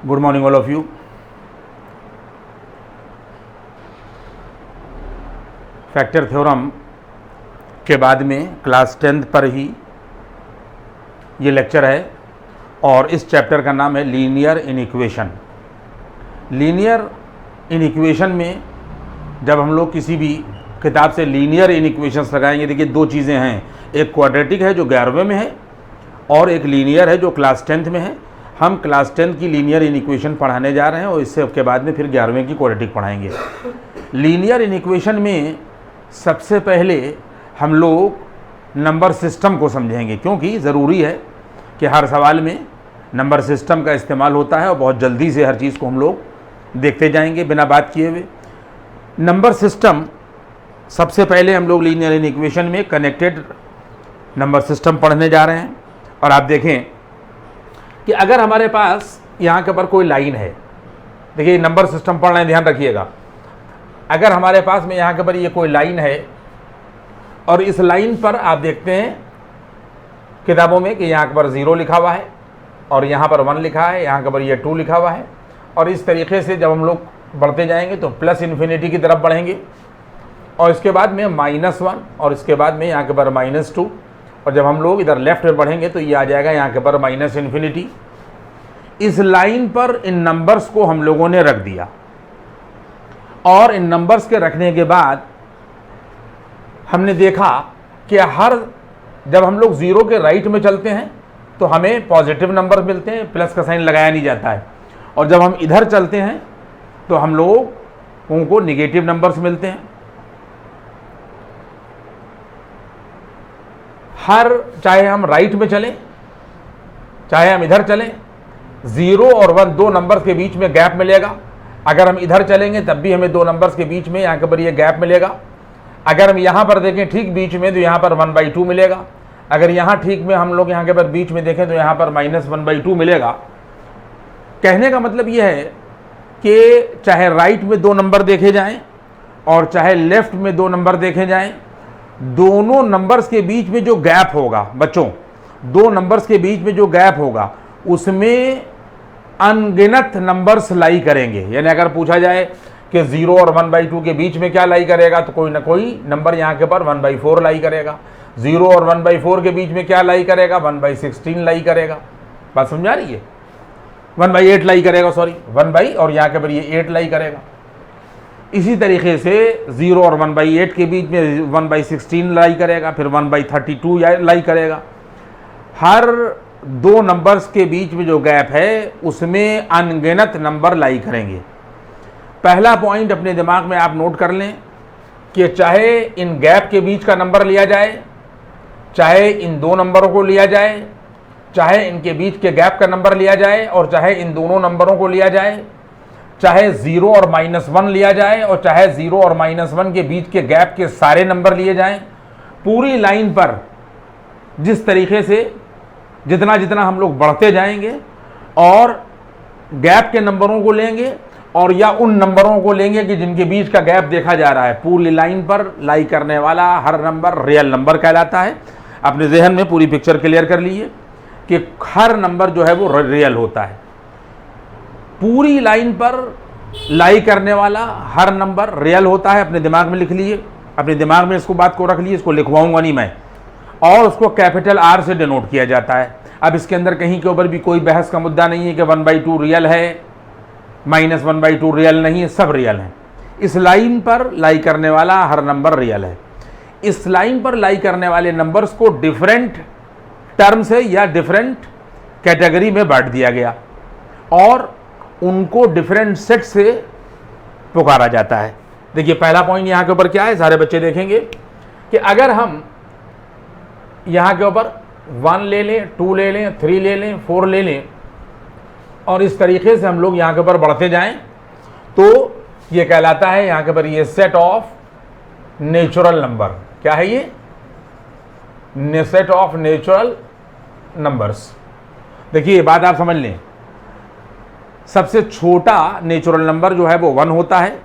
Good morning all of you. Factor theorem के बाद में क्लास 10th पर ही ये लेक्चर है और इस चैप्टर का नाम है लीनियर इनइक्वेशन। लीनियर इनइक्वेशन में जब हम लोग किसी भी किताब से लीनियर इनइक्वेशंस लगाएंगे, देखिए दो चीज़ें हैं, एक क्वाड्रेटिक है जो 11वें में है और एक लीनियर है जो क्लास 10th में है। हम क्लास 10th की लीनियर इनइक्वेशन पढ़ाने जा रहे हैं और इससे के बाद में फिर 11वें की क्वाड्रेटिक पढ़ाएंगे। लीनियर इनइक्वेशन में सबसे पहले हम लोग नंबर सिस्टम को समझेंगे, क्योंकि ज़रूरी है कि हर सवाल में नंबर सिस्टम का इस्तेमाल होता है और बहुत जल्दी से हर चीज़ को हम लोग देखते जाएंगे बिना बात किए हुए। नंबर सिस्टम सबसे पहले हम लोग लीनियर इनइक्वेशन में कनेक्टेड नंबर सिस्टम पढ़ने जा रहे हैं। और आप देखें कि अगर हमारे पास यहाँ के पर कोई लाइन है, देखिए नंबर सिस्टम पढ़ रहे हैं, ध्यान रखिएगा। अगर हमारे पास में यहाँ के पर ये कोई लाइन है और इस लाइन पर आप देखते हैं किताबों में कि यहाँ के पर 0 लिखा हुआ है और यहाँ पर 1 लिखा है, यहाँ के पर ये 2 लिखा हुआ है, और इस तरीके से जब हम लोग बढ़ते जाएंगे तो प्लस इन्फिनिटी की तरफ बढ़ेंगे और इसके बाद में -1 और इसके बाद में यहाँ के पर -2, और जब हम लोग इधर लेफ्ट में बढ़ेंगे तो ये आ जाएगा यहाँ के पर -इन्फिनिटी। इस लाइन पर इन नंबर्स को हम लोगों ने रख दिया और इन नंबर्स के रखने के बाद हमने देखा कि जब हम लोग 0 के राइट में चलते हैं तो हमें पॉजिटिव नंबर मिलते हैं, प्लस का साइन लगाया नहीं जाता है, और जब हम इधर चलते हैं तो हम लोगों को निगेटिव नंबर्स मिलते हैं। चाहे हम राइट में चलें चाहे हम इधर चलें, 0 और 1 दो नंबर्स के बीच में गैप मिलेगा। अगर हम इधर चलेंगे तब भी हमें दो नंबर्स के बीच में यहाँ के पर ये गैप मिलेगा। अगर हम यहाँ पर देखें ठीक बीच में तो यहाँ पर 1/2 मिलेगा। अगर यहाँ ठीक में हम लोग यहाँ के पर बीच में देखें तो यहाँ पर -1/2 मिलेगा। कहने का मतलब ये है कि चाहे राइट में दो नंबर देखे जाएं और चाहे लेफ्ट में दो नंबर देखे जाएं, दोनों नंबर्स के बीच में जो गैप होगा बच्चों, दो नंबर्स के बीच में जो गैप होगा उसमें अनगिनत नंबर्स लाई करेंगे। यानी अगर पूछा जाए कि 0 और 1/2 के बीच में क्या लाई करेगा तो कोई ना कोई नंबर यहाँ के पर 1/4 लाई करेगा। 0 और 1/4 के बीच में क्या लाई करेगा, 1/16 लाई करेगा। बात समझा रही है? 1/8 लाई करेगा, सॉरी 1 और यहाँ के पर ये 8 लाई करेगा। इसी तरीके से 0 और 1/8 के बीच में 1/16 लाई करेगा, फिर 1/32 लाई करेगा। हर दो नंबर्स के बीच में जो गैप है उसमें अनगिनत नंबर लाई करेंगे। पहला पॉइंट अपने दिमाग में आप नोट कर लें कि चाहे इन गैप के बीच का नंबर लिया जाए, चाहे इन दो नंबरों को लिया जाए, चाहे इनके बीच के गैप का नंबर लिया जाए और चाहे इन दोनों नंबरों को लिया जाए, चाहे 0 और -1 लिया जाए और चाहे 0 और -1 के बीच के गैप के सारे नंबर लिए जाएं, पूरी लाइन पर जिस तरीके से जितना जितना हम लोग बढ़ते जाएंगे और गैप के नंबरों को लेंगे और या उन नंबरों को लेंगे कि जिनके बीच का गैप देखा जा रहा है, पूरी लाइन पर लाई करने वाला हर नंबर रियल नंबर कहलाता है। अपने जहन में पूरी पिक्चर क्लियर कर लीजिए कि हर नंबर जो है वो रियल होता है। पूरी लाइन पर लाई करने वाला हर नंबर रियल होता है। अपने दिमाग में लिख लीजिए, अपने दिमाग में इसको बात को रख लीजिए, इसको लिखवाऊंगा नहीं मैं, और उसको कैपिटल R से डिनोट किया जाता है। अब इसके अंदर कहीं के ऊपर भी कोई बहस का मुद्दा नहीं है कि 1/2 रियल है, -1/2 रियल नहीं है, सब रियल है। इस लाइन पर लाई करने वाला हर नंबर रियल है। इस लाइन पर लाई करने वाले नंबर्स को डिफरेंट टर्म से या डिफरेंट कैटेगरी में बांट दिया गया और उनको डिफरेंट सेट से पुकारा जाता है। देखिए पहला पॉइंट यहाँ के ऊपर क्या है, सारे बच्चे देखेंगे कि अगर हम यहाँ के ऊपर 1 ले लें, 2 ले लें, 3 ले लें, 4 ले लें और इस तरीके से हम लोग यहाँ के ऊपर बढ़ते जाएं तो ये कहलाता है यहाँ के ऊपर ये सेट ऑफ नेचुरल नंबर। क्या है ये? Set of natural numbers. देखिए ये बात आप समझ लें, सबसे छोटा नेचुरल नंबर जो है वो 1 होता है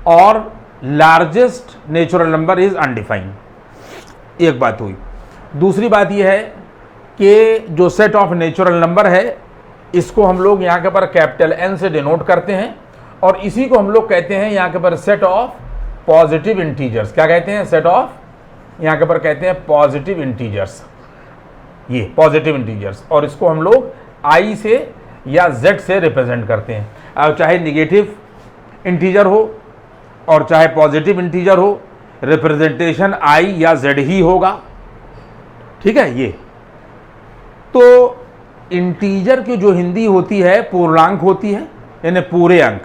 और largest natural number is undefined. एक बात हुई। दूसरी बात यह है कि जो सेट ऑफ नेचुरल नंबर है इसको हम लोग यहाँ के पर कैपिटल N से डिनोट करते हैं, और इसी को हम लोग कहते हैं यहाँ के पर सेट ऑफ पॉजिटिव इंटीजर्स। क्या कहते हैं? सेट ऑफ, यहाँ के पर कहते हैं पॉजिटिव इंटीजर्स, ये पॉजिटिव इंटीजर्स। और इसको हम लोग I से या Z से रिप्रेजेंट करते हैं। अब चाहे निगेटिव इंटीजर हो और चाहे पॉजिटिव इंटीजर हो, रिप्रेजेंटेशन I या Z ही होगा। ठीक है। ये तो इंटीजर की जो हिंदी होती है पूर्णांक होती है, यानी पूरे अंक।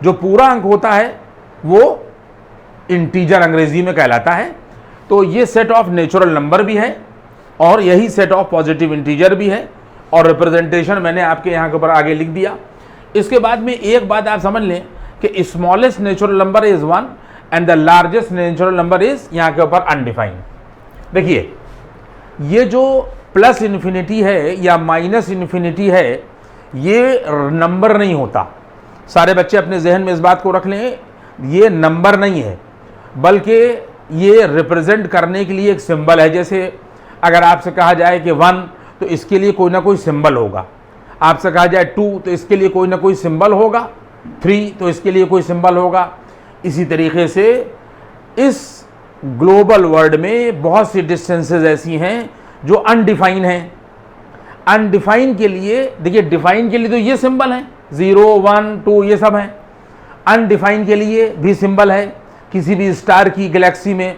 जो पूरा अंक होता है वो इंटीजर अंग्रेजी में कहलाता है। तो ये सेट ऑफ नेचुरल नंबर भी है और यही सेट ऑफ पॉजिटिव इंटीजर भी है, और रिप्रेजेंटेशन मैंने आपके यहाँ के ऊपर आगे लिख दिया। इसके बाद में एक बात आप समझ लें कि smallest natural number is 1 and the largest natural number is यहाँ के ऊपर अनडिफाइंड। देखिए, ये जो प्लस इन्फिनिटी है या माइनस इन्फिनिटी है, ये नंबर नहीं होता। सारे बच्चे अपने जहन में इस बात को रख लें, ये नंबर नहीं है, बल्कि ये रिप्रेजेंट करने के लिए एक सिंबल है। जैसे अगर आपसे कहा जाए कि 1, तो इसके लिए कोई ना कोई सिंबल होगा। आपसे कहा जाए 2, तो इसके लिए कोई ना कोई सिंबल होगा। 3, तो इसके लिए कोई सिंबल होगा। इसी तरीके से इस ग्लोबल वर्ल्ड में बहुत सी डिस्टेंसेस ऐसी हैं जो अनडिफाइन हैं। अनडिफाइन के लिए, देखिए, डिफाइन के लिए तो ये सिंबल है 0, 1, 2, ये सब हैं। अनडिफाइन के लिए भी सिंबल है। किसी भी स्टार की गैलेक्सी में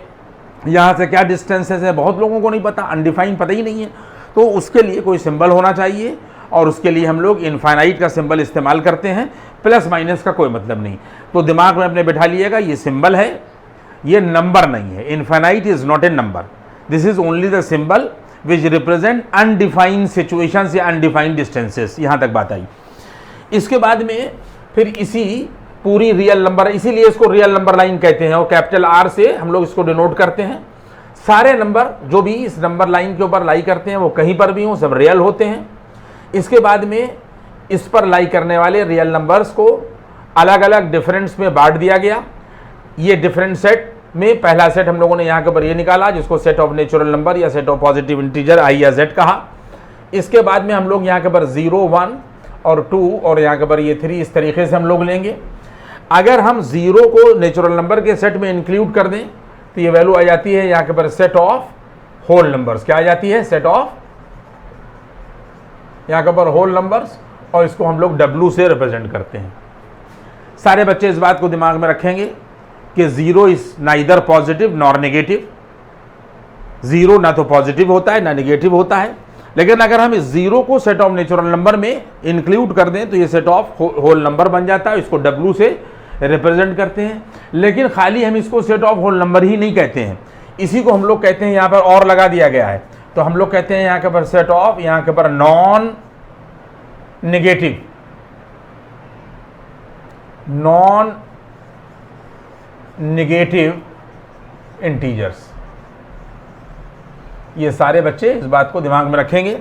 यहाँ से क्या डिस्टेंसेस है बहुत लोगों को नहीं पता, अनडिफाइन पता ही नहीं है। तो उसके लिए कोई सिंबल होना चाहिए, और उसके लिए हम लोग इनफाइनाइट का सिंबल इस्तेमाल करते हैं। प्लस माइनस का कोई मतलब नहीं। तो दिमाग में अपने बैठा लिएगा, ये सिंबल है, ये नंबर नहीं है। Infinite is not a number, this is only the symbol which represent undefined situations या अनडिफाइंड डिस्टेंसेस। यहाँ तक बात आई। इसके बाद में फिर इसी पूरी रियल नंबर, इसीलिए इसको रियल नंबर लाइन कहते हैं, और कैपिटल R से हम लोग इसको डिनोट करते हैं। सारे नंबर जो भी इस नंबर लाइन के ऊपर लाई करते हैं वो कहीं पर भी हों, सब रियल होते हैं। इसके बाद में इस पर लाई करने वाले रियल नंबर्स को अलग अलग डिफरेंट्स में बांट दिया गया। ये डिफरेंट सेट में पहला सेट हम लोगों ने यहाँ के ऊपर ये निकाला, जिसको सेट ऑफ नेचुरल नंबर या set of positive integer I या Z कहा। इसके बाद में हम लोग यहाँ के ऊपर 0, 1 और 2 और यहाँ के ऊपर ये 3, इस तरीके से हम लोग लेंगे। अगर हम 0 को नेचुरल नंबर के सेट में इंक्लूड कर दें तो ये वैल्यू आ जाती है यहाँ के ऊपर सेट ऑफ होल नंबर्स। क्या आ जाती है? सेट ऑफ, यहाँ के ऊपर होल नंबर्स, और इसको हम लोग W से रिप्रेजेंट करते हैं। सारे बच्चे इस बात को दिमाग में रखेंगे कि 0 is neither positive nor negative. 0 ना तो पॉजिटिव होता है ना नेगेटिव होता है, लेकिन अगर हम इस 0 को सेट ऑफ नेचुरल नंबर में इंक्लूड कर दें तो ये सेट ऑफ होल नंबर बन जाता है। इसको W से रिप्रेजेंट करते हैं। लेकिन खाली हम इसको सेट ऑफ होल नंबर ही नहीं कहते हैं, इसी को हम लोग कहते हैं, यहाँ पर और लगा दिया गया है, तो हम लोग कहते हैं यहाँ के पर सेट ऑफ, यहाँ के पर non negative, non negative integers. ये सारे बच्चे इस बात को दिमाग में रखेंगे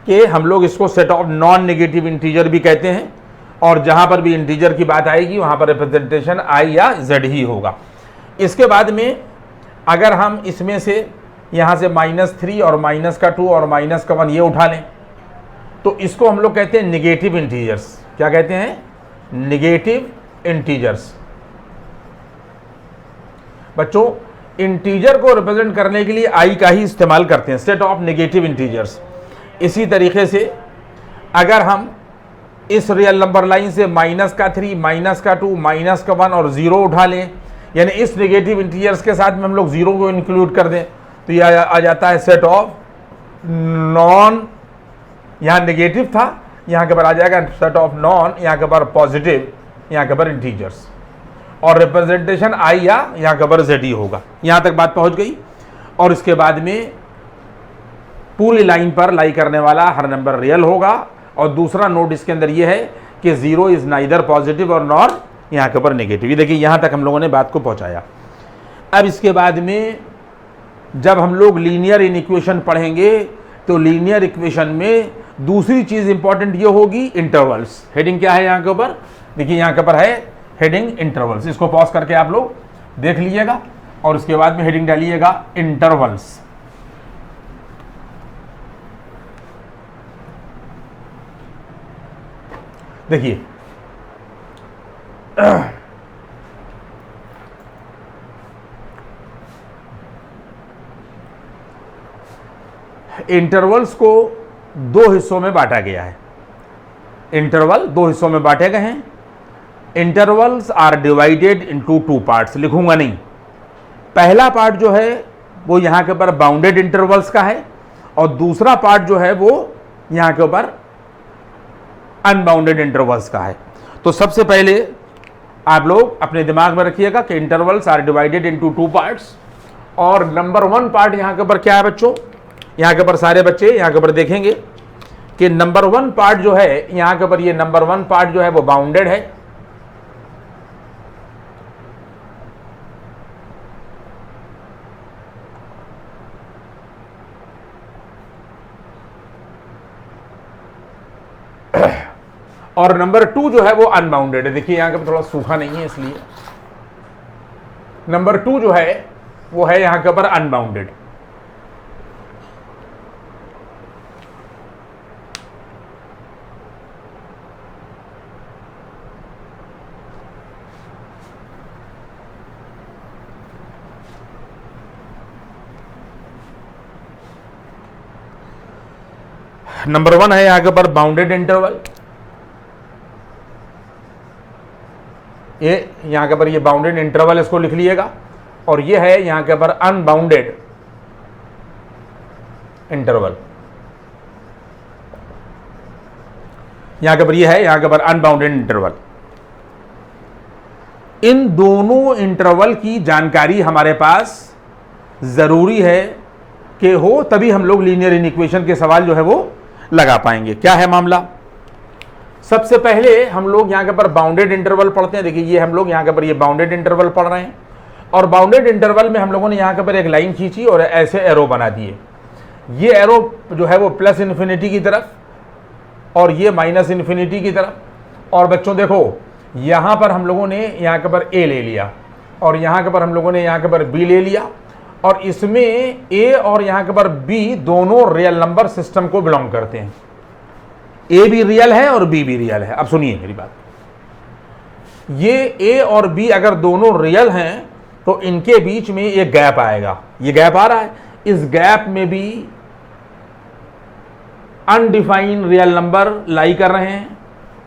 कि हम लोग इसको set of non negative integer भी कहते हैं, और जहां पर भी इंटीजर की बात आएगी वहां पर रिप्रेजेंटेशन I या Z ही होगा। इसके बाद में अगर हम इसमें से यहां से -3 और -2 और -1 ये उठा लें तो इसको हम लोग कहते हैं नेगेटिव इंटीजर्स। क्या कहते हैं? Negative integers. बच्चों, इंटीजर को रिप्रेजेंट करने के लिए I का ही इस्तेमाल करते हैं, सेट ऑफ नेगेटिव इंटीजर्स। इसी तरीके से अगर हम इस रियल नंबर लाइन से -3, -2, -1 और 0 उठा लें, यानी इस नेगेटिव इंटीजर्स के साथ में हम लोग 0 को इंक्लूड कर दें तो यह आ जाता है सेट ऑफ नॉन, यहाँ नेगेटिव था, यहाँ के ऊपर आ जाएगा सेट ऑफ नॉन, यहाँ के ऊपर पॉजिटिव, यहाँ के ऊपर इंटीजर्स, और रिप्रेजेंटेशन I या यहाँ के ऊपर Z ही होगा। यहाँ तक बात पहुँच गई। और इसके बाद में पूरी लाइन पर लाई करने वाला हर नंबर रियल होगा। और दूसरा नोट इसके अंदर यह है कि 0 इज नाइदर पॉजिटिव और नॉर यहाँ के ऊपर नेगेटिव। ये देखिए, यहाँ तक हम लोगों ने बात को पहुँचाया। अब इसके बाद में जब हम लोग लीनियर इक्वेशन पढ़ेंगे तो लीनियर इक्वेशन में दूसरी चीज़ इंपॉर्टेंट ये होगी इंटरवल्स। हेडिंग क्या है यहाँ के ऊपर? देखिए, यहाँ के ऊपर है हेडिंग इंटरवल्स। इसको पॉज करके आप लोग देख लीजिएगा और उसके बाद में हेडिंग डालिएगा इंटरवल्स। देखिए इंटरवल्स को दो हिस्सों में बांटा गया है। इंटरवल दो हिस्सों में बांटे गए हैं। Intervals are divided into two parts, लिखूंगा नहीं। पहला पार्ट जो है वो यहां के ऊपर बाउंडेड इंटरवल्स का है और दूसरा पार्ट जो है वो यहां के ऊपर अनबाउंडेड इंटरवल्स का है। तो सबसे पहले आप लोग अपने दिमाग में रखिएगा कि intervals are divided into two parts. और नंबर 1 पार्ट यहां के ऊपर क्या है बच्चों, यहां के ऊपर सारे बच्चे यहां के ऊपर देखेंगे कि नंबर 1 पार्ट जो है यहां के ऊपर, ये नंबर 1 पार्ट जो है वो बाउंडेड है। और नंबर 2 जो है वो अनबाउंडेड है। देखिए यहां के थोड़ा सूखा नहीं है इसलिए नंबर 2 जो है वो है यहां के ऊपर अनबाउंडेड। नंबर 1 है यहां के ऊपर बाउंडेड इंटरवल, ये यहां के ऊपर ये बाउंडेड इंटरवल इसको लिख लीजिएगा। और ये है यहां के ऊपर अनबाउंडेड इंटरवल, यहां के ऊपर ये है यहां के ऊपर अनबाउंडेड इंटरवल। इन दोनों इंटरवल की जानकारी हमारे पास जरूरी है कि हो, तभी हम लोग लीनियर इनइक्वेशन के सवाल जो है वो लगा पाएंगे। क्या है मामला, सबसे पहले हम लोग यहां के ऊपर बाउंडेड इंटरवल पढ़ते हैं। देखिए ये हम लोग यहां के ऊपर ये बाउंडेड इंटरवल पढ़ रहे हैं और बाउंडेड इंटरवल में हम लोगों ने यहां के ऊपर एक लाइन खींची और ऐसे एरो बना दिए। ये एरो जो है वो प्लस इन्फिनिटी की तरफ और ये माइनस इन्फिनिटी की तरफ। और बच्चों देखो यहां पर हम लोगों ने यहां के ऊपर ए ले लिया और यहां के ऊपर हम लोगों ने यहां के ऊपर बी ले लिया और इसमें ए और यहां के ऊपर बी दोनों रियल नंबर सिस्टम को बिलोंग करते हैं। ए भी रियल है और बी भी रियल है। अब सुनिए मेरी बात, ये ए और बी अगर दोनों रियल हैं तो इनके बीच में एक गैप आएगा। ये गैप आ रहा है, इस गैप में भी अनडिफाइंड रियल नंबर लाई कर रहे हैं।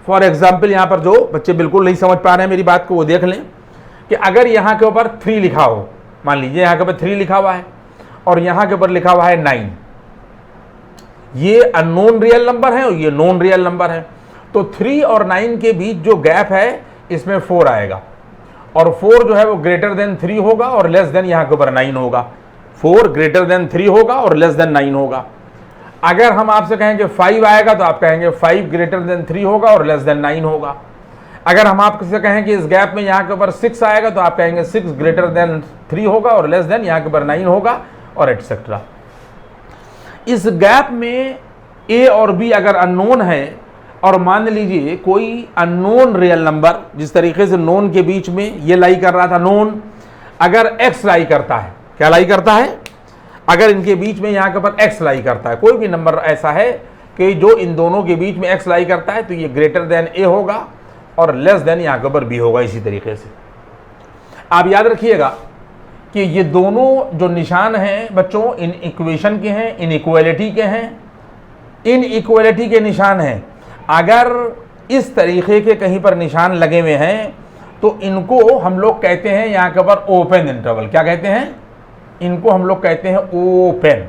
फॉर एग्जाम्पल यहां पर जो बच्चे बिल्कुल नहीं समझ पा रहे हैं मेरी बात को वो देख लें कि अगर यहां के ऊपर 3 लिखा हो, मान लीजिए यहां के ऊपर 3 लिखा हुआ है और यहां के ऊपर लिखा हुआ है 9, ये अननोन रियल नंबर है और ये नोन रियल नंबर है। तो 3 और 9 के बीच जो गैप है इसमें 4 आएगा और 4 जो है वो ग्रेटर देन 3 होगा और लेस देन यहां के ऊपर 9 होगा। 4 ग्रेटर देन 3 होगा और लेस देन 9 होगा। अगर हम आपसे कहेंगे 5 आएगा तो आप कहेंगे 5 ग्रेटर देन 3 होगा और लेस देन 9 होगा। अगर हम आपसे कहें कि इस गैप में यहां के ऊपर 6 आएगा तो आप कहेंगे 6 ग्रेटर देन 3 होगा और लेस देन यहां के ऊपर 9 होगा और एटसेट्रा। इस गैप में ए और बी अगर अननोन है और मान लीजिए कोई अननोन रियल नंबर, जिस तरीके से नोन के बीच में ये लाई कर रहा था नोन, अगर एक्स लाई करता है, क्या लाई करता है, अगर इनके बीच में यहां के ऊपर एक्स लाई करता है, कोई भी नंबर ऐसा है कि जो इन दोनों के बीच में एक्स लाई करता है तो ये ग्रेटर देन ए होगा और लेस देन यहां के ऊपर बी होगा। इसी तरीके से आप याद रखिएगा कि ये दोनों जो निशान हैं बच्चों इन इक्वेशन के हैं, इनइक्वालिटी के हैं, इनइक्वालिटी के निशान हैं। अगर इस तरीके के कहीं पर निशान लगे हुए हैं तो इनको हम लोग कहते हैं यहां के ऊपर ओपन इंटरवल। क्या कहते हैं, इनको हम लोग कहते हैं ओपन,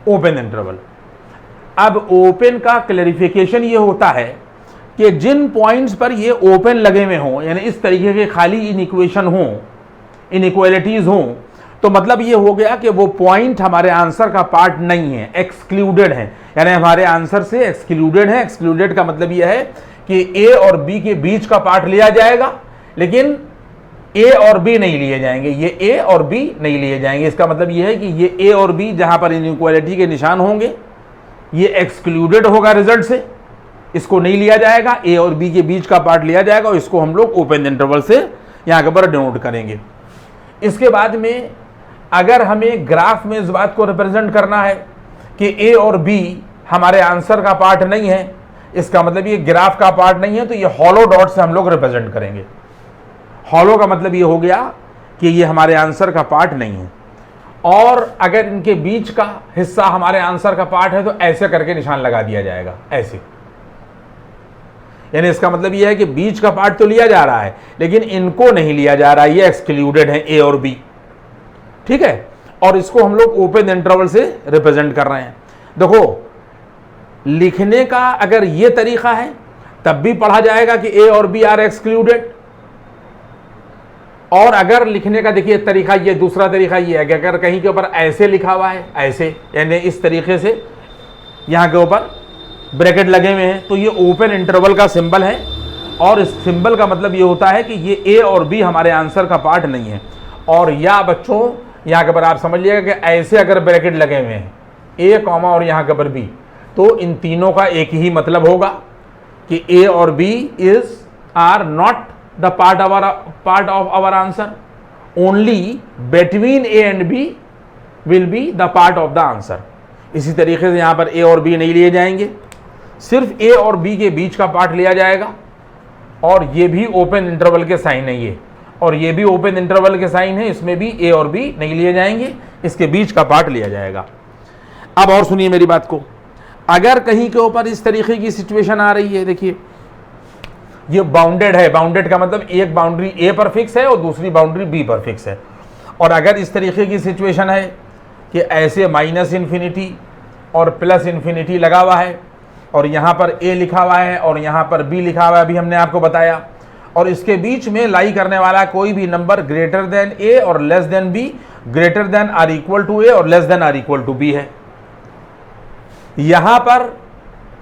ओपन इंटरवल। अब ओपन का क्लैरिफिकेशन ये होता है कि जिन पॉइंट्स पर ये ओपन लगे हुए हों, यानी इस तरीके के खाली इनइक्वेशन हों, इनइक्वालिटीज हों, तो मतलब ये हो गया कि वो पॉइंट हमारे आंसर का पार्ट नहीं है, एक्सक्लूडेड है, यानी हमारे आंसर से एक्सक्लूडेड है। एक्सक्लूडेड का मतलब यह है कि ए और बी के बीच का पार्ट लिया जाएगा लेकिन ए और बी नहीं लिए जाएंगे, ये ए और बी नहीं लिए जाएंगे। इसका मतलब यह है कि ये ए और बी जहां पर इनइक्वालिटी के निशान होंगे ये एक्सक्लूडेड होगा रिजल्ट से, इसको नहीं लिया जाएगा, ए और बी के बीच का पार्ट लिया जाएगा और इसको हम लोग ओपन इंटरवल से यहां के ऊपर डिनोट करेंगे। इसके बाद में अगर हमें ग्राफ में इस बात को रिप्रेजेंट करना है कि ए और बी हमारे आंसर का पार्ट नहीं है, इसका मतलब ये ग्राफ का पार्ट नहीं है, तो ये हॉलो डॉट से हम लोग रिप्रेजेंट करेंगे। हॉलो का मतलब ये हो गया कि ये हमारे आंसर का पार्ट नहीं है। और अगर इनके बीच का हिस्सा हमारे आंसर का पार्ट है तो ऐसे करके निशान लगा दिया जाएगा, ऐसे। यानी इसका मतलब ये है कि बीच का पार्ट तो लिया जा रहा है लेकिन इनको नहीं लिया जा रहा है, ये एक्सक्लूडेड है, ए और बी, ठीक है। और इसको हम लोग ओपन इंटरवल से रिप्रेजेंट कर रहे हैं। देखो, लिखने का अगर ये तरीका है तब भी पढ़ा जाएगा कि ए और बी आर एक्सक्लूडेड। और अगर लिखने का देखिए तरीका, ये दूसरा तरीका ये है कि अगर कहीं के ऊपर ऐसे लिखा हुआ है, ऐसे यानी इस तरीके से यहां के ऊपर ब्रैकेट लगे हुए हैं, तो ये ओपन इंटरवल का सिंबल है। और इस सिंबल का मतलब ये होता है कि ये ए और बी हमारे आंसर का पार्ट नहीं है। और या बच्चों यहां के ऊपर आप समझ लीजिएगा कि ऐसे अगर ब्रैकेट लगे हुए हैं, ए कॉमा और यहां के ऊपर बी, तो इन तीनों का एक ही मतलब होगा कि ए और B are not the part of our answer, only between A and B will be the part of the answer. इसी तरीके से यहां पर ए और बी नहीं लिए जाएंगे, सिर्फ ए और बी के बीच का पार्ट लिया जाएगा। और ये भी ओपन इंटरवल के साइन है ये, और ये भी ओपन इंटरवल के साइन है, इसमें भी ए और बी नहीं लिए जाएंगे, इसके बीच का पार्ट लिया जाएगा। अब और सुनिए मेरी बात को, अगर कहीं के ऊपर इस तरीके की सिचुएशन आ रही है, देखिए ये बाउंडेड है, बाउंडेड का मतलब एक बाउंड्री ए पर फिक्स है और दूसरी बाउंड्री बी पर फिक्स है। और अगर इस तरीके की सिचुएशन है कि ऐसे माइनस इन्फिनिटी और प्लस इन्फिनिटी लगा हुआ है, और यहाँ पर ए लिखा हुआ है और यहाँ पर बी लिखा हुआ है, अभी हमने आपको बताया, और इसके बीच में लाई करने वाला कोई भी नंबर ग्रेटर देन ए और less than B, greater than or equal to A और less than or equal to B है। यहाँ पर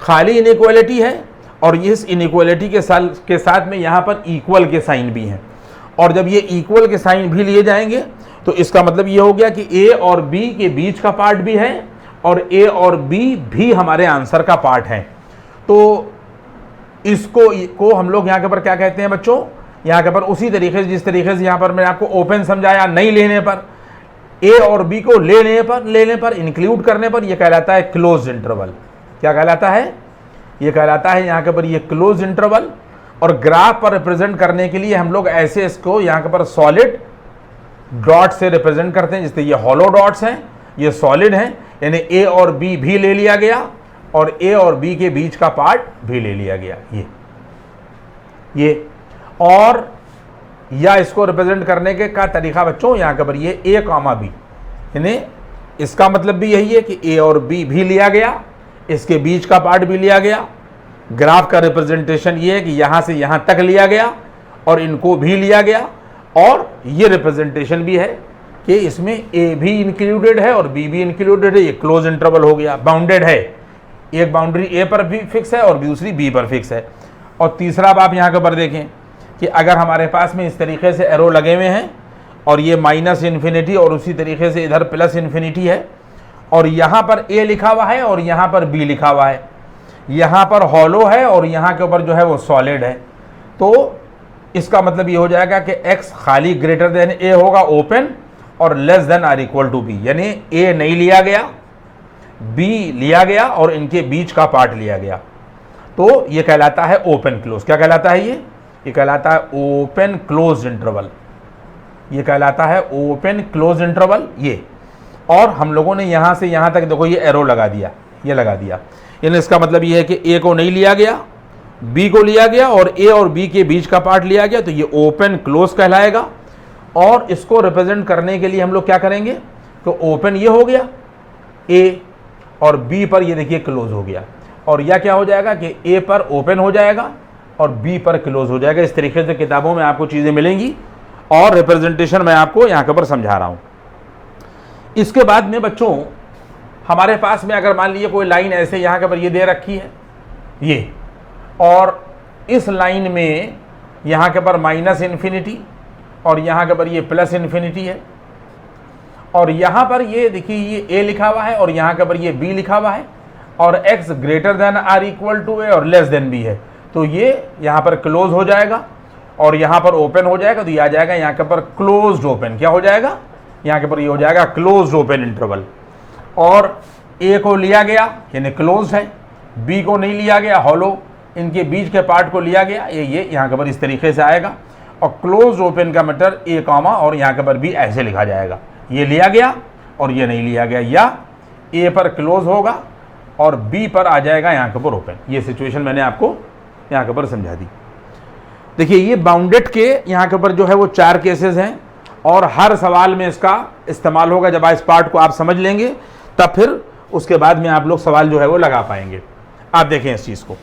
खाली इनइक्वालिटी है और इस इनइक्वालिटी के साथ में यहाँ पर इक्वल के साइन भी हैं। और जब ये इक्वल के साइन भी लिए जाएंगे तो इसका मतलब ये हो गया कि ए और बी के बीच का पार्ट भी है और ए और बी भी हमारे आंसर का पार्ट है। तो इसको हम लोग यहाँ के ऊपर क्या कहते हैं बच्चों, यहाँ के ऊपर उसी तरीके से जिस तरीके से यहाँ पर मैंने आपको ओपन समझाया, नहीं लेने पर, ए और बी को लेने पर इंक्लूड करने पर, यह कहलाता है क्लोज इंटरवल। क्या कहलाता है? यह कहलाता है यहाँ के ऊपर ये क्लोज इंटरवल। और ग्राफ पर रिप्रेजेंट करने के लिए हम लोग ऐसे इसको यहाँ के ऊपर सॉलिड डॉट से रिप्रेजेंट करते हैं, जिससे ये हॉलो डॉट्स हैं, ये सॉलिड हैं, यानी ए और बी भी ले लिया गया और ए और बी के बीच का पार्ट भी ले लिया गया, ये। और या इसको रिप्रेजेंट करने के का तरीका बच्चों यहाँ के ऊपर ये ए कॉमा बी, यानी इसका मतलब भी यही है कि ए और बी भी लिया गया, इसके बीच का पार्ट भी लिया गया। ग्राफ का रिप्रेजेंटेशन ये है कि यहाँ से यहाँ तक लिया गया और इनको भी लिया गया। और ये रिप्रेजेंटेशन भी है कि इसमें ए भी इंक्लूडेड है और बी भी इंक्लूडेड है, ये क्लोज इंटरवल हो गया, बाउंडेड है। एक बाउंड्री ए पर भी फिक्स है और दूसरी बी पर फिक्स है। और तीसरा अब आप यहाँ के ऊपर देखें कि अगर हमारे पास में इस तरीके से एरो लगे हुए हैं और ये माइनस इन्फिनिटी और उसी तरीके से इधर प्लस इन्फिनिटी है और यहाँ पर ए लिखा हुआ है और यहाँ पर बी लिखा हुआ है, यहाँ पर हॉलो है और यहाँ के ऊपर जो है वो सॉलिड है, तो इसका मतलब ये हो जाएगा कि x खाली ग्रेटर देन ए होगा, ओपन, और less than or equal to B, यानी ए नहीं लिया गया, बी लिया गया और इनके बीच का पार्ट लिया गया। तो ये कहलाता है ओपन क्लोज। क्या कहलाता है ये कहलाता है ओपन क्लोज इंटरवल। ये कहलाता है ओपन क्लोज इंटरवल ये। और हम लोगों ने यहाँ से यहाँ तक देखो ये एरो लगा दिया, ये लगा दिया, यानी इसका मतलब ये है कि ए को नहीं लिया गया, बी को लिया गया और ए और बी के बीच का पार्ट लिया गया, तो ये ओपन क्लोज कहलाएगा। और इसको रिप्रेजेंट करने के लिए हम लोग क्या करेंगे, तो ओपन ये हो गया ए और बी पर ये देखिए क्लोज हो गया, और यह क्या हो जाएगा कि ए पर ओपन हो जाएगा और बी पर क्लोज हो जाएगा। इस तरीके से किताबों में आपको चीज़ें मिलेंगी और रिप्रेजेंटेशन मैं आपको यहाँ के ऊपर समझा रहा हूँ। इसके बाद में बच्चों हमारे पास में अगर मान लीजिए कोई लाइन ऐसे यहाँ के ऊपर ये दे रखी है ये, और इस लाइन में यहाँ के ऊपर माइनस इन्फिनिटी और यहाँ के ऊपर ये प्लस इन्फिनिटी है, और यहाँ पर ये देखिए ये ए लिखा हुआ है और यहाँ के ऊपर ये बी लिखा हुआ है, और x greater than or equal to A और लेस देन बी है, तो ये यहाँ पर क्लोज हो जाएगा और यहाँ पर ओपन हो जाएगा, तो ये आ जाएगा यहाँ के ऊपर क्लोज्ड ओपन। क्या हो जाएगा यहाँ के ऊपर ये हो जाएगा क्लोज्ड ओपन इंटरवल। और ए को लिया गया यानी क्लोज है, बी को नहीं लिया गया हॉलो, इनके बीच के पार्ट को लिया गया, ये यहाँ के ऊपर इस तरीके से आएगा। और क्लोज ओपन का मतलब ए कॉमा और यहाँ के ऊपर भी ऐसे लिखा जाएगा, ये लिया गया और ये नहीं लिया गया, या ए पर क्लोज होगा और बी पर आ जाएगा यहाँ के ऊपर ओपन। ये सिचुएशन मैंने आपको यहाँ के ऊपर समझा दी। देखिए ये बाउंडेड के यहाँ के ऊपर जो है वो 4 केसेस हैं और हर सवाल में इसका इस्तेमाल होगा। जब इस पार्ट को आप समझ लेंगे तब फिर उसके बाद में आप लोग सवाल जो है वो लगा पाएंगे। आप देखें इस चीज़ को,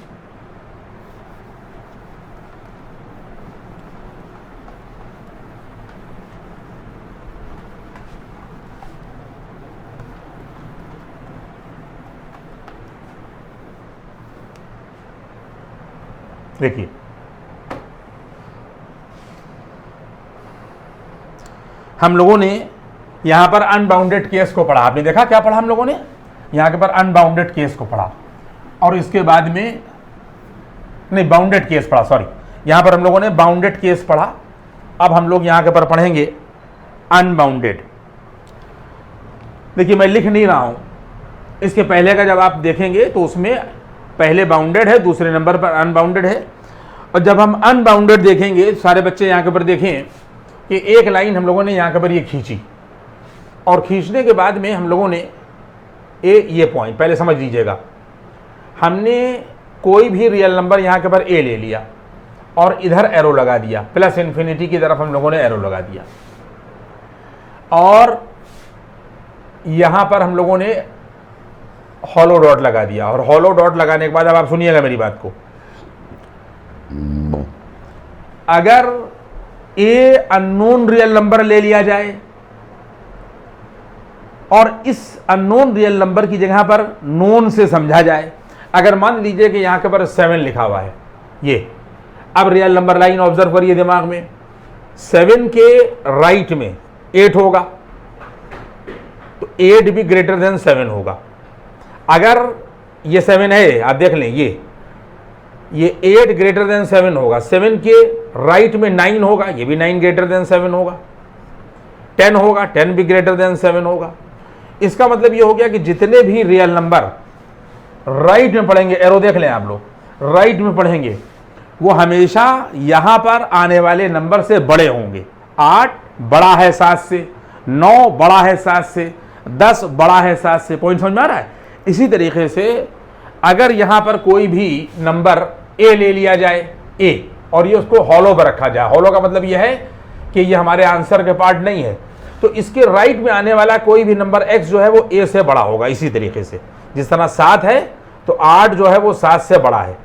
देखिए हम लोगों ने यहां पर अनबाउंडेड केस को पढ़ा। आपने देखा क्या पढ़ा हम लोगों ने? यहां के पर अनबाउंडेड केस को पढ़ा और इसके बाद में नहीं बाउंडेड केस पढ़ा, सॉरी, यहां पर हम लोगों ने बाउंडेड केस पढ़ा। अब हम लोग यहां के पर पढ़ेंगे अनबाउंडेड। देखिए मैं लिख नहीं रहा हूं, इसके पहले का जब आप देखेंगे तो उसमें पहले बाउंडेड है, दूसरे नंबर पर अनबाउंडेड है। और जब हम अनबाउंडेड देखेंगे, सारे बच्चे यहाँ के ऊपर देखें कि एक लाइन हम लोगों ने यहाँ के ऊपर ये खींची और खींचने के बाद में हम लोगों ने ये पॉइंट पहले समझ लीजिएगा, हमने कोई भी रियल नंबर यहाँ के ऊपर ए ले लिया और इधर एरो लगा दिया, प्लस इन्फिनिटी की तरफ हम लोगों ने एरो लगा दिया और यहाँ पर हम लोगों ने हॉलो डॉट लगा दिया। और हॉलो डॉट लगाने के बाद अब आप सुनिएगा मेरी बात को, अगर ए अननोन रियल नंबर ले लिया जाए और इस अननोन रियल नंबर की जगह पर नोन से समझा जाए, अगर मान लीजिए कि यहां के पर 7 लिखा हुआ है, ये अब रियल नंबर लाइन ऑब्जर्व करिए दिमाग में, 7 के राइट में 8 होगा तो 8 भी ग्रेटर देन 7 होगा। अगर ये 7 है, आप देख लें, ये 8 ग्रेटर देन 7 होगा, 7 के राइट में 9 होगा, ये भी 9 ग्रेटर देन 7 होगा, 10 होगा, 10 भी ग्रेटर देन 7 होगा। इसका मतलब ये हो गया कि जितने भी रियल नंबर राइट में पढ़ेंगे, एरो देख लें आप लोग, राइट में पढ़ेंगे, वो हमेशा यहां पर आने वाले नंबर से बड़े होंगे। 8 बड़ा है 7 से, 9 बड़ा है 7 से, 10 बड़ा है 7 से। पॉइंट समझ में आ रहा है? इसी तरीके से अगर यहां पर कोई भी नंबर ए ले लिया जाए, ए, और ये उसको हॉलो पर रखा जाए, हॉलो का मतलब यह है कि ये हमारे आंसर के पार्ट नहीं है, तो इसके राइट में आने वाला कोई भी नंबर एक्स जो है वो ए से बड़ा होगा। इसी तरीके से जिस तरह 7 है तो 8 जो है वो 7 से बड़ा है,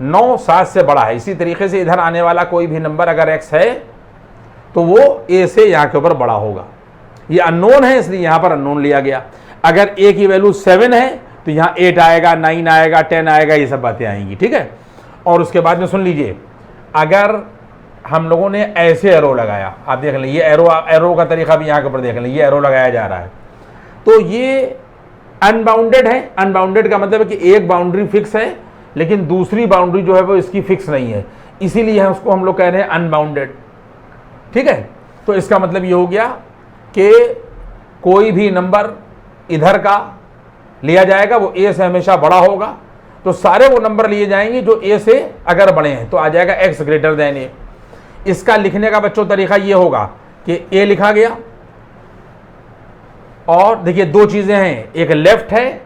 9 7 से बड़ा है। इसी तरीके से इधर आने वाला कोई भी नंबर अगर एक्स है तो वो ए से यहाँ के ऊपर बड़ा होगा। ये अननोन है इसलिए यहाँ पर अननोन लिया गया। अगर ए की वैल्यू 7 है तो यहाँ 8 आएगा, 9 आएगा, 10 आएगा, ये सब बातें आएंगी, ठीक है। और उसके बाद में सुन लीजिए, अगर हम लोगों ने ऐसे एरो लगाया, आप देख लें, ये एरो का तरीका भी यहाँ के ऊपर देख लें, ये एरो लगाया जा रहा है, तो ये अनबाउंडेड है। अनबाउंडेड का मतलब है कि एक बाउंड्री फिक्स है लेकिन दूसरी बाउंड्री जो है वो इसकी फिक्स नहीं है, इसीलिए उसको हम लोग कह रहे हैं अनबाउंडेड, ठीक है। तो इसका मतलब ये हो गया कि कोई भी नंबर इधर का लिया जाएगा वो ए से हमेशा बड़ा होगा, तो सारे वो नंबर लिए जाएंगे जो ए से अगर बड़े हैं, तो आ जाएगा एक्स ग्रेटर देन ए। इसका लिखने का बच्चों तरीका ये होगा कि ए लिखा गया और देखिए दो चीजें हैं, एक लेफ्ट है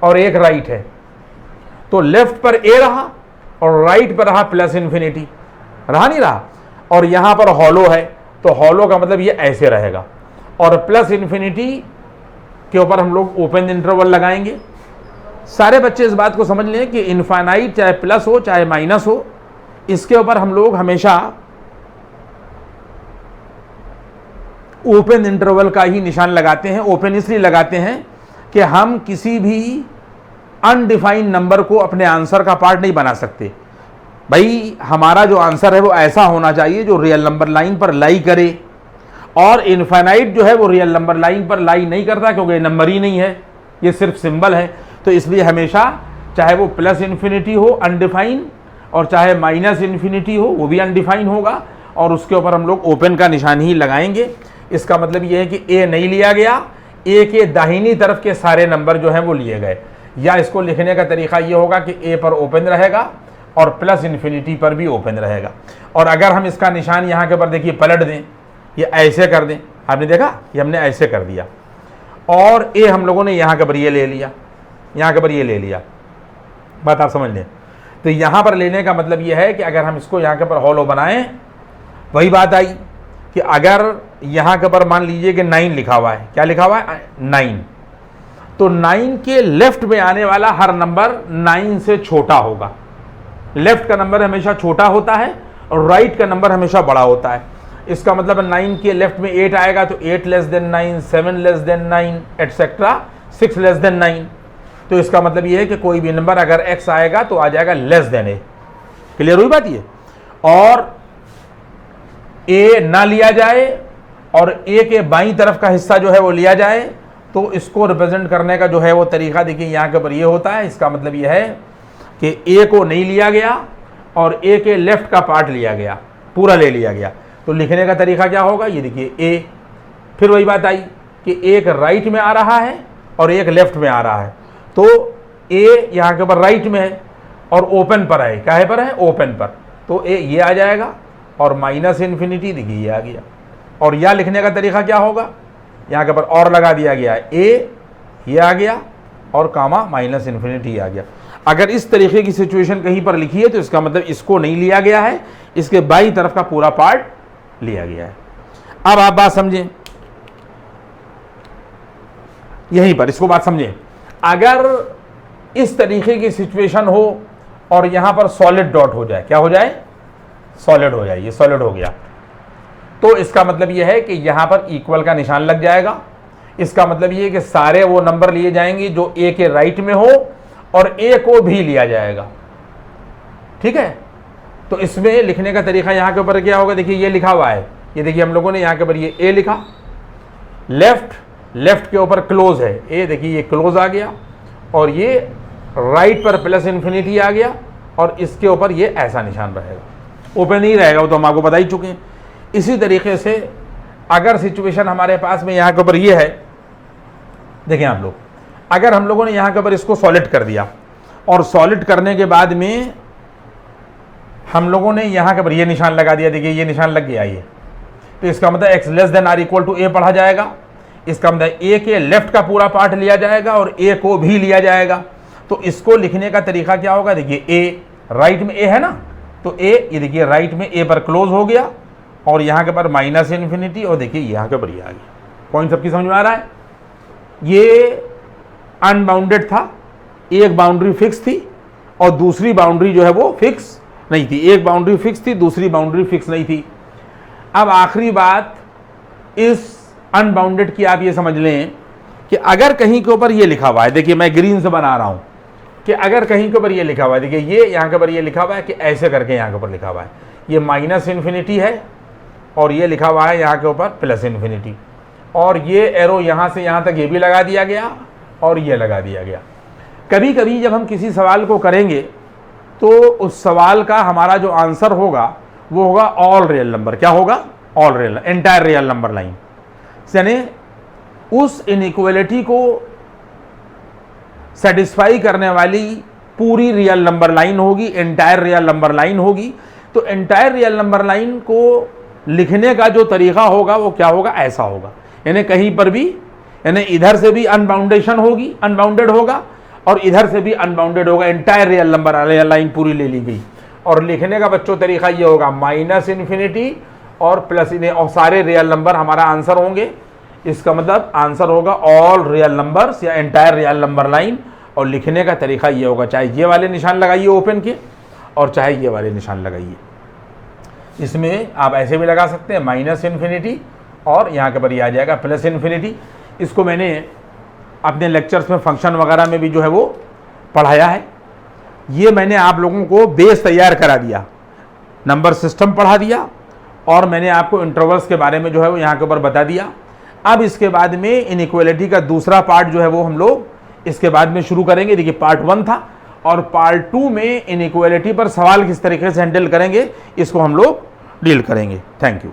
और एक राइट है, तो लेफ्ट पर ए रहा और राइट पर रहा प्लस इन्फिनिटी, रहा नहीं रहा, और यहां पर हॉलो है तो हॉलो का मतलब ये ऐसे रहेगा, और प्लस इन्फिनिटी के ऊपर हम लोग ओपन इंटरवल लगाएंगे। सारे बच्चे इस बात को समझ लें कि इनफाइनाइट चाहे प्लस हो चाहे माइनस हो, इसके ऊपर हम लोग हमेशा ओपन इंटरवल का ही निशान लगाते हैं। ओपन इसलिए लगाते हैं कि हम किसी भी अनडिफाइंड नंबर को अपने आंसर का पार्ट नहीं बना सकते। भाई हमारा जो आंसर है वो ऐसा होना चाहिए जो रियल नंबर लाइन पर लाई करे, और इनफाइनाइट जो है वो रियल नंबर लाइन पर लाई नहीं करता क्योंकि ये नंबर ही नहीं है, ये सिर्फ सिंबल है। तो इसलिए हमेशा चाहे वो प्लस इन्फिनिटी हो अनडिफाइन और चाहे माइनस इन्फिनिटी हो वो भी अनडिफाइन होगा, और उसके ऊपर हम लोग ओपन का निशान ही लगाएंगे। इसका मतलब ये है कि ए नहीं लिया गया, ए के दाहिनी तरफ के सारे नंबर जो हैं वो लिए गए, या इसको लिखने का तरीका ये होगा कि ए पर ओपन रहेगा और प्लस इन्फिनिटी पर भी ओपन रहेगा। और अगर हम इसका निशान यहाँ के ऊपर देखिए पलट दें, ये ऐसे कर दें, आपने देखा ये हमने ऐसे कर दिया, और ए हम लोगों ने यहाँ के ऊपर ये ले लिया, यहाँ के ऊपर ये ले लिया, बात आप समझ लें। तो यहाँ पर लेने का मतलब ये है कि अगर हम इसको यहाँ के ऊपर हॉलो बनाएं, वही बात आई कि अगर यहाँ के ऊपर मान लीजिए कि 9 लिखा हुआ है, क्या लिखा हुआ है 9, तो 9 के लेफ्ट में आने वाला हर नंबर 9 से छोटा होगा। लेफ्ट का नंबर हमेशा छोटा होता है और राइट का नंबर हमेशा बड़ा होता है। इसका मतलब 9 के लेफ्ट में 8 आएगा तो 8 less than 9, 7 less than 9 etcetera, 6 less than 9। तो इसका मतलब ये है कि कोई भी नंबर अगर x आएगा तो आ जाएगा लेस देन a। क्लियर हुई बात ये? और a ना लिया जाए और a के बाईं तरफ का हिस्सा जो है वो लिया जाए, तो इसको रिप्रेजेंट करने का जो है वो तरीका देखिए यहाँ के ऊपर ये होता है। इसका मतलब ये है कि a को नहीं लिया गया और a के लेफ्ट का पार्ट लिया गया, पूरा ले लिया गया। तो लिखने का तरीका क्या होगा, ये देखिए a, फिर वही बात आई कि एक राइट में आ रहा है और एक लेफ्ट में आ रहा है, तो a यहाँ के ऊपर राइट में है और ओपन पर है, काहे पर है, ओपन पर, तो a ये आ जाएगा और माइनस इन्फिनिटी देखिए ये आ गया। और या लिखने का तरीका क्या होगा, यहाँ के ऊपर और लगा दिया गया है, a ये आ गया और कामा माइनस इन्फिनिटी आ गया। अगर इस तरीके की सिचुएशन कहीं पर लिखी है तो इसका मतलब इसको नहीं लिया गया है, इसके बाईं तरफ का पूरा पार्ट लिया गया है। अब आप बात समझें, यहीं पर इसको बात समझें। अगर इस तरीके की सिचुएशन हो और यहां पर सॉलिड डॉट हो जाए, क्या हो जाए, सॉलिड हो जाए, ये सॉलिड हो गया, तो इसका मतलब यह है कि यहां पर इक्वल का निशान लग जाएगा। इसका मतलब यह है कि सारे वो नंबर लिए जाएंगे जो ए के राइट में हो और ए को भी लिया जाएगा। ठीक है, तो इसमें लिखने का तरीका यहां के ऊपर क्या होगा, देखिए ये लिखा हुआ है, ये देखिए हम लोगों ने यहां के ऊपर ये ए लिखा, लेफ्ट के ऊपर क्लोज है ए, देखिए ये क्लोज आ गया, और ये राइट पर प्लस इन्फिनिटी आ गया, और इसके ऊपर ये ऐसा निशान रहेगा, ओपन नहीं रहेगा, वो तो हम आपको बता ही चुके हैं। इसी तरीके से अगर सिचुएशन हमारे पास में यहाँ के ऊपर ये है, देखें आप लोग, अगर हम लोगों ने यहाँ के ऊपर इसको सॉलिड कर दिया और सॉलिड करने के बाद में हम लोगों ने यहाँ के ऊपर ये निशान लगा दिया, देखिए ये निशान लग गया ये, तो इसका मतलब x less than or equal to A पढ़ा जाएगा। इसका मतलब ए के लेफ्ट का पूरा पार्ट लिया जाएगा और ए को भी लिया जाएगा। तो इसको लिखने का तरीका क्या होगा, देखिए ए राइट में ए है ना, तो ए ये देखिए राइट में ए पर क्लोज हो गया और यहाँ के पर माइनस इन्फिनिटी, और देखिए यहाँ के पर ये आ गया। पॉइंट सबकी समझ में आ रहा है? ये अनबाउंडेड था, एक बाउंड्री फिक्स थी और दूसरी बाउंड्री जो है वो फिक्स नहीं थी। एक बाउंड्री फिक्स थी, दूसरी बाउंड्री फिक्स नहीं थी। अब आखिरी बात इस अनबाउंडेड की आप ये समझ लें कि अगर कहीं के ऊपर ये लिखा हुआ है, देखिए मैं ग्रीन से बना रहा हूं, कि अगर कहीं के ऊपर ये लिखा हुआ है, देखिए ये यहाँ के ऊपर ये लिखा हुआ है कि ऐसे करके यहाँ के ऊपर लिखा हुआ है, ये माइनस इन्फिनिटी है और ये लिखा हुआ है यहाँ के ऊपर प्लस इन्फिनिटी, और ये एरो यहाँ से यहाँ तक ये भी लगा दिया गया और ये लगा दिया गया। कभी कभी जब हम किसी सवाल को करेंगे तो उस सवाल का हमारा जो आंसर होगा वो होगा ऑल रियल नंबर। क्या होगा? All real, entire real number line. यानी उस इनइक्वालिटी को सेटिस्फाई करने वाली पूरी रियल नंबर लाइन होगी, एंटायर रियल नंबर लाइन होगी। तो एंटायर रियल नंबर लाइन को लिखने का जो तरीका होगा वो क्या होगा, ऐसा होगा, यानी कहीं पर भी, यानी इधर से भी अनबाउंडेशन होगी, अनबाउंडेड होगा, और इधर से भी अनबाउंडेड होगा। एंटायर रियल नंबर लाइन पूरी ले ली गई, और लिखने का बच्चों तरीका ये होगा माइनस इन्फिनिटी और प्लस, और सारे रियल नंबर हमारा आंसर होंगे। इसका मतलब आंसर होगा ऑल रियल नंबर्स या एंटायर रियल नंबर लाइन, और लिखने का तरीका ये होगा, चाहे ये वाले निशान लगाइए ओपन के और चाहे ये वाले निशान लगाइए। इसमें आप ऐसे भी लगा सकते हैं माइनस इन्फिनिटी और यहाँ के पर ये आ जाएगा प्लस इन्फिनिटी। इसको मैंने अपने लेक्चर्स में फंक्शन वगैरह में भी जो है वो पढ़ाया है। ये मैंने आप लोगों को बेस तैयार करा दिया, नंबर सिस्टम पढ़ा दिया, और मैंने आपको इंटरवल्स के बारे में जो है वो यहाँ के ऊपर बता दिया। अब इसके बाद में इनइक्वालिटी का दूसरा पार्ट जो है वो हम लोग इसके बाद में शुरू करेंगे। देखिए पार्ट 1 था, और पार्ट 2 में इनइक्वालिटी पर सवाल किस तरीके से हैंडल करेंगे इसको हम लोग डील करेंगे। Thank you.